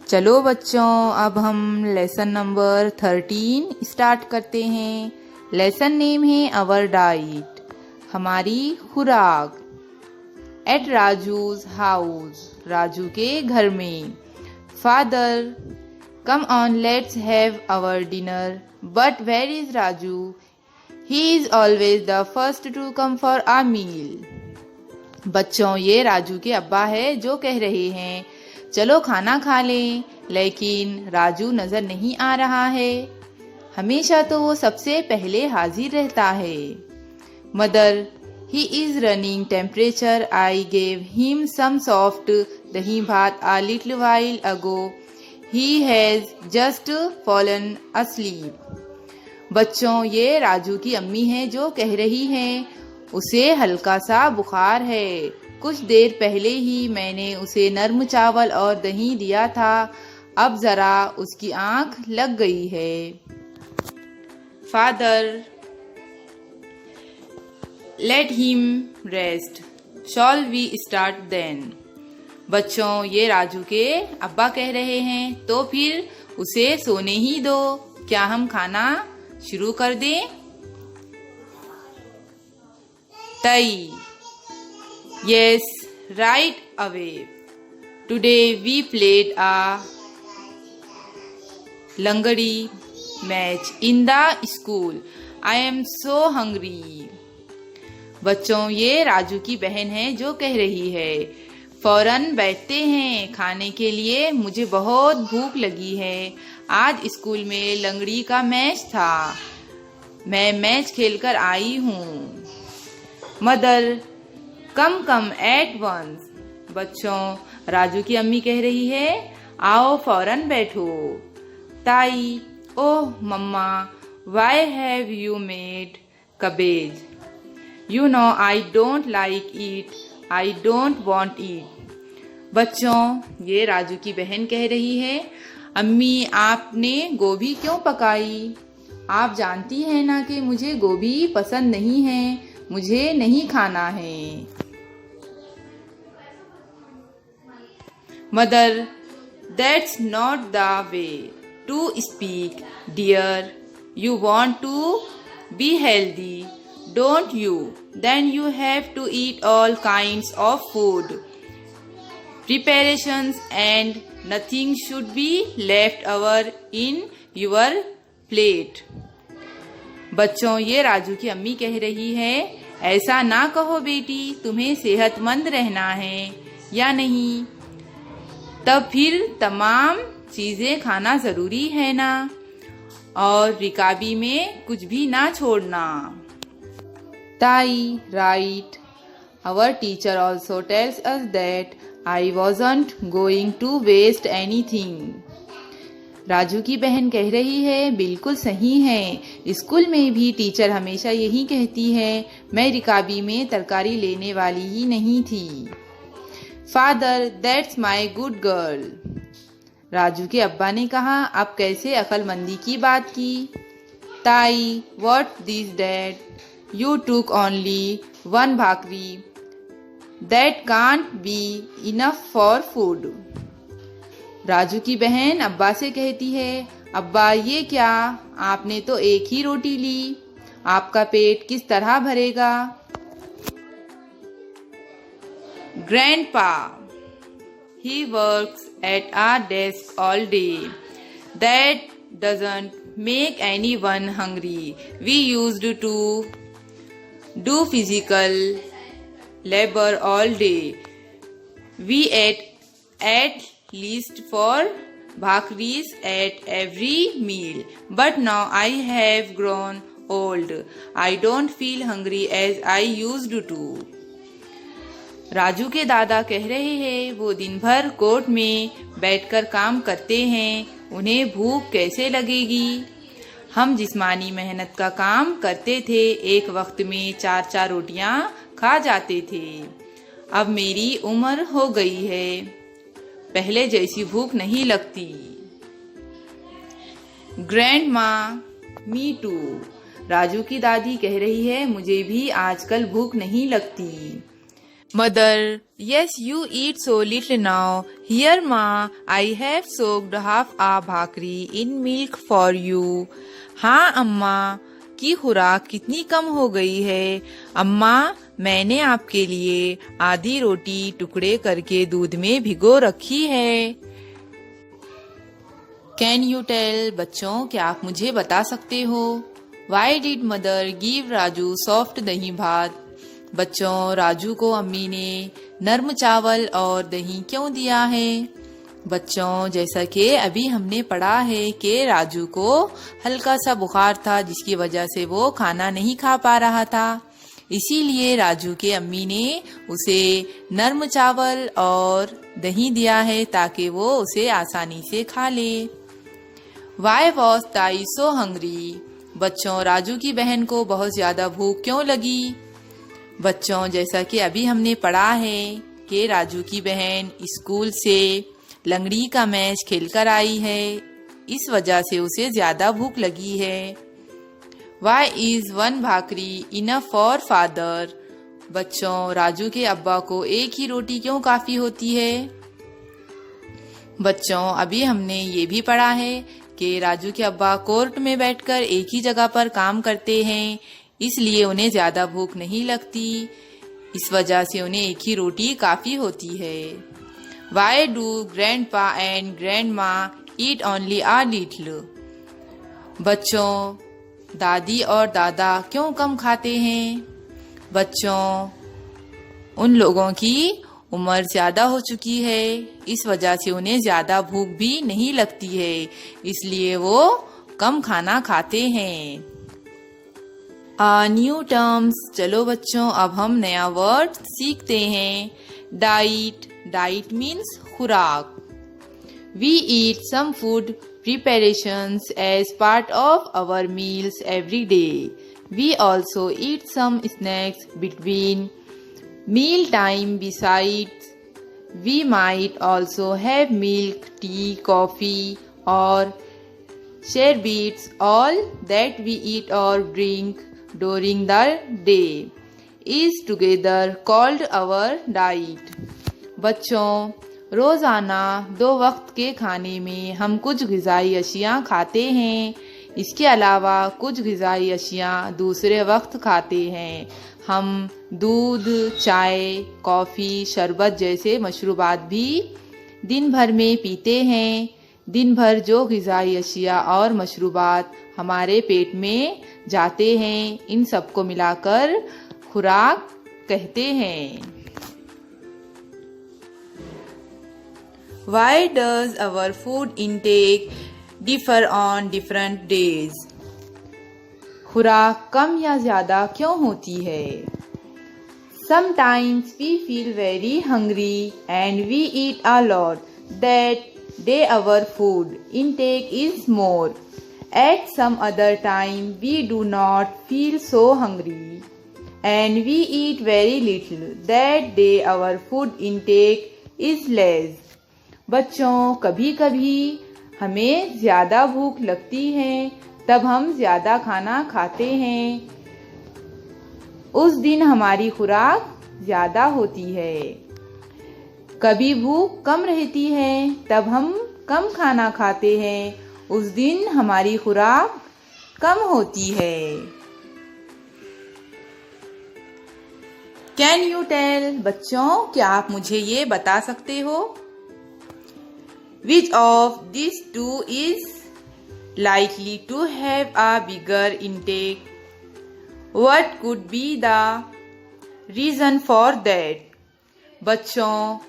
चलो बच्चों, अब हम लेसन नंबर 13 स्टार्ट करते हैं। लेसन नेम है आवर डाइट, हमारी खुराक। एट राजूज हाउस, राजू के घर में। Father, come on let's have our dinner, but where is Raju? He is always the first to come for a meal. बच्चों, ये राजू के अब्बा है जो कह रहे हैं चलो खाना खा लें, लेकिन राजू नजर नहीं आ रहा है। हमेशा तो वो सबसे पहले हाजिर रहता है। Mother, he is running temperature, I gave him some soft dahi bhaat a little while ago. He has just fallen asleep. बच्चों, ये राजू की अम्मी है जो कह रही हैं उसे हल्का सा बुखार है। कुछ देर पहले ही मैंने उसे नर्म चावल और दही दिया था, अब जरा उसकी आंख लग गई है। Father, let him rest, shall we start then. बच्चों, ये राजू के अब्बा कह रहे हैं तो फिर उसे सोने ही दो, क्या हम खाना शुरू कर दें? तई, yes, right away. Today we played a Langadi match in the school. I am so hungry. बच्चों, ये राजू की बहन है जो कह रही है फौरन बैठते हैं खाने के लिए, मुझे बहुत भूख लगी है। आज स्कूल में लंगड़ी का मैच था, मैं मैच खेलकर आई हूँ। मदर, कम कम एट वंस। बच्चों, राजू की अम्मी कह रही है आओ फौरन बैठो। ताई, oh mama, why have you made cabbage? You know I don't like it, I don't want it. बच्चों, ये राजू की बहन कह रही है अम्मी आपने गोभी क्यों पकाई? आप जानती हैं ना कि मुझे गोभी पसंद नहीं है, मुझे नहीं खाना है। Mother, that's not the way to speak dear, you want to be healthy, don't you? Then you have to eat all kinds of food preparations and nothing should be left over in your plate. बच्चों, ये राजू की अम्मी कह रही है ऐसा ना कहो बेटी, तुम्हें सेहतमंद रहना है या नहीं? तब फिर तमाम चीजें खाना जरूरी है ना, और रिकाबी में कुछ भी ना छोड़ना। ताई, right, our teacher also tells us that I wasn't going to waste anything. Raju की बहन कह रही है बिल्कुल सही है, स्कूल में भी टीचर हमेशा यही कहती है, मैं रिकाबी में तरकारी लेने वाली ही नहीं थी। Father, that's my good girl. Raju के अब्बा ने कहा अब कैसे अक्लमंदी की बात की। ताई, what this dad, you took only one bhakri, that can't be enough for food. Raju की बहन अब्बा से कहती है अब्बा ये क्या, आपने तो एक ही रोटी ली, आपका पेट किस तरह भरेगा? Grandpa, he works at our desk all day. That doesn't make anyone hungry. We used to do physical labor all day. We ate at least 4 bhakris at every meal. But now I have grown old. I don't feel hungry as I used to. Raju के दादा कह रहे हैं वो दिन भर court में बैठकर काम करते हैं, उन्हें भूख कैसे लगेगी? हम जिस्मानी मेहनत का काम करते थे, एक वक्त में 4-4 रोटियां खा जाते थे। अब मेरी उम्र हो गई है, पहले जैसी भूख नहीं लगती। ग्रैंड माँ, मी टू। राजू की दादी कह रही है मुझे भी आजकल भूख नहीं लगती। Mother, yes, you eat so little now. Here, Ma, I have soaked half a bhakri in milk for you. हाँ अम्मा, की खुराक कितनी कम हो गई है। अम्मा, मैंने आपके लिए आधी रोटी टुकड़े करके दूध में भिगो रखी है। कैन यू टेल, बच्चों क्या आप मुझे बता सकते हो? Why did mother give Raju soft dahi भात? बच्चों, राजू को अम्मी ने नर्म चावल और दही क्यों दिया है? बच्चों, जैसा कि अभी हमने पढ़ा है कि राजू को हल्का सा बुखार था, जिसकी वजह से वो खाना नहीं खा पा रहा था। इसीलिए राजू के अम्मी ने उसे नर्म चावल और दही दिया है ताकि वो उसे आसानी से खा ले। Why was ताई so hungry? बच्चों, राजू की बहन को बहुत ज्यादा भूख क्यों लगी? बच्चों, जैसा कि अभी हमने पढ़ा है कि राजू की बहन स्कूल से लंगड़ी का मैच खेलकर आई है, इस वजह से उसे ज्यादा भूख लगी है। Why is one bhakri enough for father? बच्चों, राजू के अब्बा को एक ही रोटी क्यों काफी होती है? बच्चों, अभी हमने ये भी पढ़ा है कि राजू के अब्बा कोर्ट में बैठकर एक ही जगह पर काम करते हैं, इसलिए उन्हें ज्यादा भूख नहीं लगती, इस वजह से उन्हें एक ही रोटी काफी होती है। Why do grandpa and grandma eat only a little? बच्चों, दादी और दादा क्यों कम खाते हैं? बच्चों, उन लोगों की उम्र ज्यादा हो चुकी है, इस वजह से उन्हें ज्यादा भूख भी नहीं लगती है, इसलिए वो कम खाना खाते हैं। न्यू टर्म्स, चलो बच्चों अब हम नया वर्ड सीखते हैं। डाइट, डाइट मीन्स खुराक। We eat some food preparations as part of our meals every day. We also eat some snacks between meal time. Besides, we might also have milk, tea, coffee or sherbets. All that we eat or drink during the day is together called our diet. बच्चों, रोजाना 2 वक्त के खाने में हम कुछ ग़िज़ाई अशिया खाते हैं। इसके अलावा कुछ ग़िज़ाई अशिया दूसरे वक्त खाते हैं। हम दूध, चाय, कॉफ़ी, शरबत जैसे मशरूबात भी दिन भर में पीते हैं। दिन भर जो ग़िज़ाई अशिया और मशरूबात हमारे पेट में जाते हैं, इन सबको मिलाकर खुराक कहते हैं। Why does our food intake differ on different days? खुराक कम या ज़्यादा क्यों होती है? Sometimes we feel very hungry and we eat a lot. That day our food intake is more. At some other time we do not feel so hungry and we eat very little. That day our food intake is less. बच्चों, कभी कभी हमें ज़्यादा भूख लगती है, तब हम ज़्यादा खाना खाते हैं, उस दिन हमारी खुराक ज़्यादा होती है। कभी भूख कम रहती है, तब हम कम खाना खाते हैं, उस दिन हमारी खुराक कम होती है। कैन यू टेल, बच्चों क्या आप मुझे ये बता सकते हो? Which of these two is likely to have a bigger intake? What could be the reason for that? बच्चों,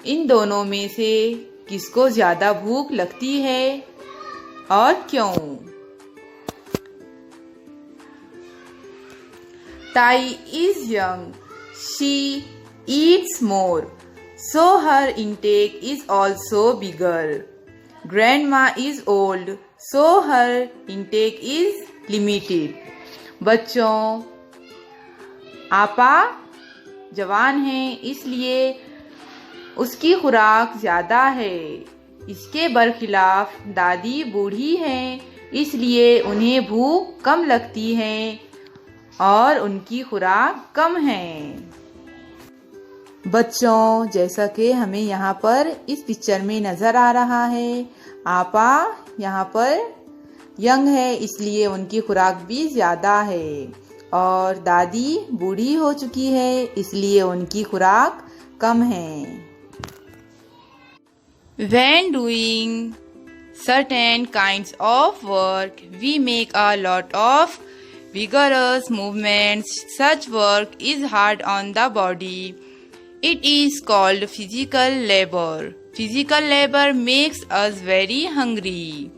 इन दोनों में से किसको ज्यादा भूख लगती है और क्यों? ताई is young. She eats more, so her intake is also bigger. Grandma is old, so her intake is limited. बच्चों, आपा जवान है, इसलिए उसकी खुराक ज़्यादा है। इसके बरखिलाफ दादी बूढ़ी हैं, इसलिए उन्हें भूख कम लगती है और उनकी खुराक कम है। बच्चों, जैसा कि हमें यहाँ पर इस पिक्चर में नज़र आ रहा है, आपा यहाँ पर यंग है, इसलिए उनकी खुराक भी ज़्यादा है। और दादी बूढ़ी हो चुकी है, इसलिए उनकी खुराक कम है। When doing certain kinds of work, we make a lot of vigorous movements. Such work is hard on the body. It is called physical labor. Physical labor makes us very hungry.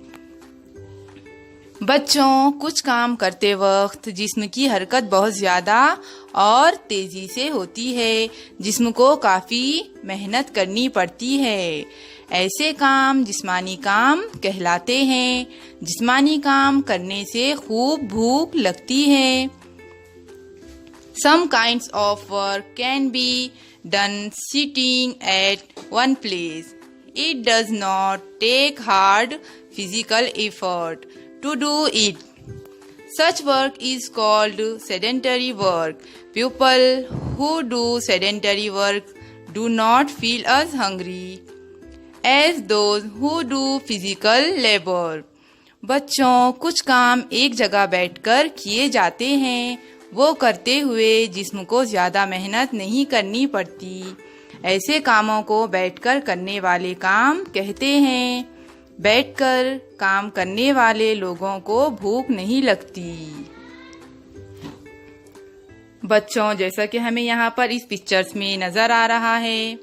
बच्चों, कुछ काम करते वक्त जिस्म की हरकत बहुत ज़्यादा और तेज़ी से होती है, जिस्म को काफ़ी मेहनत करनी पड़ती है। ऐसे काम जिस्मानी काम कहलाते हैं। जिस्मानी काम करने से खूब भूख लगती है। Some kinds of work can be done sitting at one place. It does not take hard physical effort to do it. Such work is called sedentary work. People who do sedentary work do not feel as hungry as those who do physical labor. बच्चों, कुछ काम एक जगह बैठकर किए जाते हैं। वो करते हुए जिस्म को ज़्यादा मेहनत नहीं करनी पड़ती। ऐसे कामों को बैठकर करने वाले काम कहते हैं। बैठकर काम करने वाले लोगों को भूख नहीं लगती। बच्चों, जैसा कि हमें यहाँ पर इस पिक्चर्स में नज़र आ रहा है,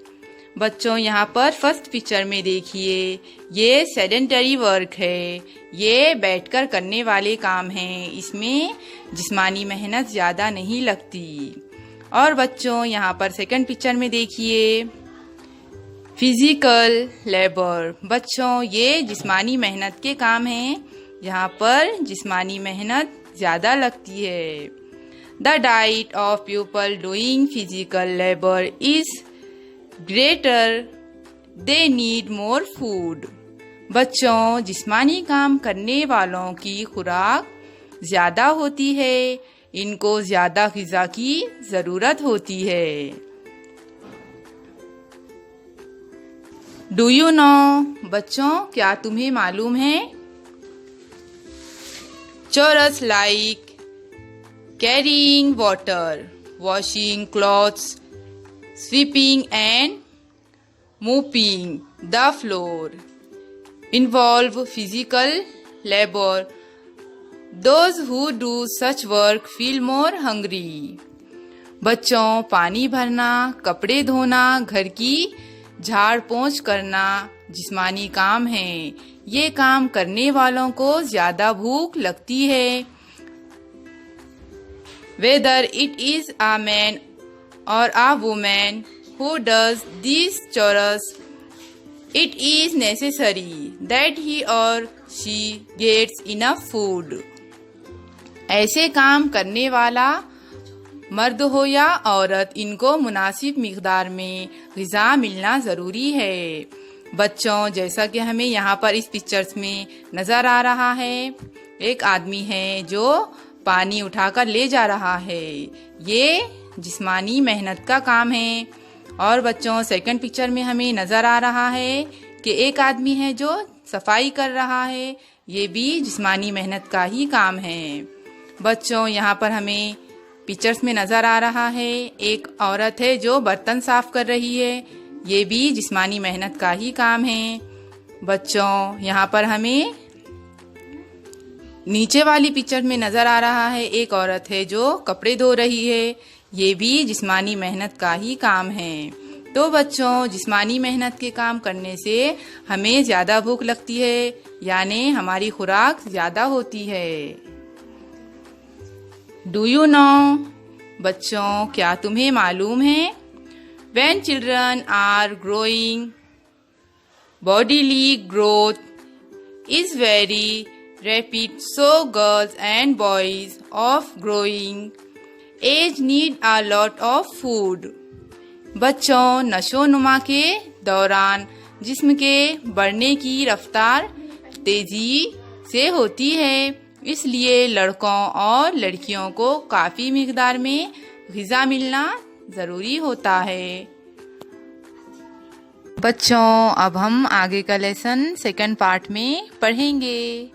बच्चों यहाँ पर फर्स्ट पिक्चर में देखिए, ये सेडेंटरी वर्क है। ये बैठकर करने वाले काम हैं। इसमें जिस्मानी मेहनत ज़्यादा नहीं लगती। और बच्चों यहाँ पर सेकंड पिक्चर में देखिए, फिजिकल लेबर। बच्चों, ये जिस्मानी मेहनत के काम हैं। यहाँ पर जिस्मानी मेहनत ज़्यादा लगती है। The diet of people doing physical labour is greater, they need more food. बच्चों, जिस्मानी काम करने वालों की खुराक ज़्यादा होती है। इनको ज़्यादा ग़िज़ा की ज़रूरत होती है। Do you know? बच्चों, क्या तुम्हें मालूम है? Chores like carrying water, washing clothes, sweeping and mopping the floor involve physical labor. Those who do such work feel more hungry. बच्चों, पानी भरना, कपड़े धोना, घर की झाड़ पोंछ करना जिस्मानी काम है। ये काम करने वालों को ज़्यादा भूख लगती है। Whether it is a man or a woman who does these chores, it is necessary that he or she gets enough food. ऐसे काम करने वाला मर्द हो या औरत, इनको मुनासिब मिक़दार में ग़िज़ा मिलना ज़रूरी है। बच्चों, जैसा कि हमें यहाँ पर इस पिक्चर्स में नज़र आ रहा है, एक आदमी है जो पानी उठाकर ले जा रहा है। ये जिस्मानी मेहनत का काम है। और बच्चों, सेकंड पिक्चर में हमें नज़र आ रहा है कि एक आदमी है जो सफाई कर रहा है। ये भी जिस्मानी मेहनत का ही काम है। बच्चों, यहाँ पर हमें पिक्चर्स में नज़र आ रहा है, एक औरत है जो बर्तन साफ कर रही है। ये भी जिस्मानी मेहनत का ही काम है। बच्चों, यहाँ पर हमें नीचे वाली पिक्चर में नज़र आ रहा है, एक औरत है जो कपड़े धो रही है। ये भी जिस्मानी मेहनत का ही काम है। तो बच्चों, जिस्मानी मेहनत के काम करने से हमें ज़्यादा भूख लगती है, यानी हमारी खुराक ज़्यादा होती है। Do you know? बच्चों, क्या तुम्हें मालूम है? When children are growing, bodily growth is very rapid, so girls and boys of growing age need a lot of food. बच्चों, नशोनुमा के दौरान जिस्म के बढ़ने की रफ्तार तेजी से होती है, इसलिए लड़कों और लड़कियों को काफ़ी मिक़दार में ग़िज़ा मिलना ज़रूरी होता है। बच्चों अब हम आगे का लेसन सेकंड पार्ट में पढ़ेंगे।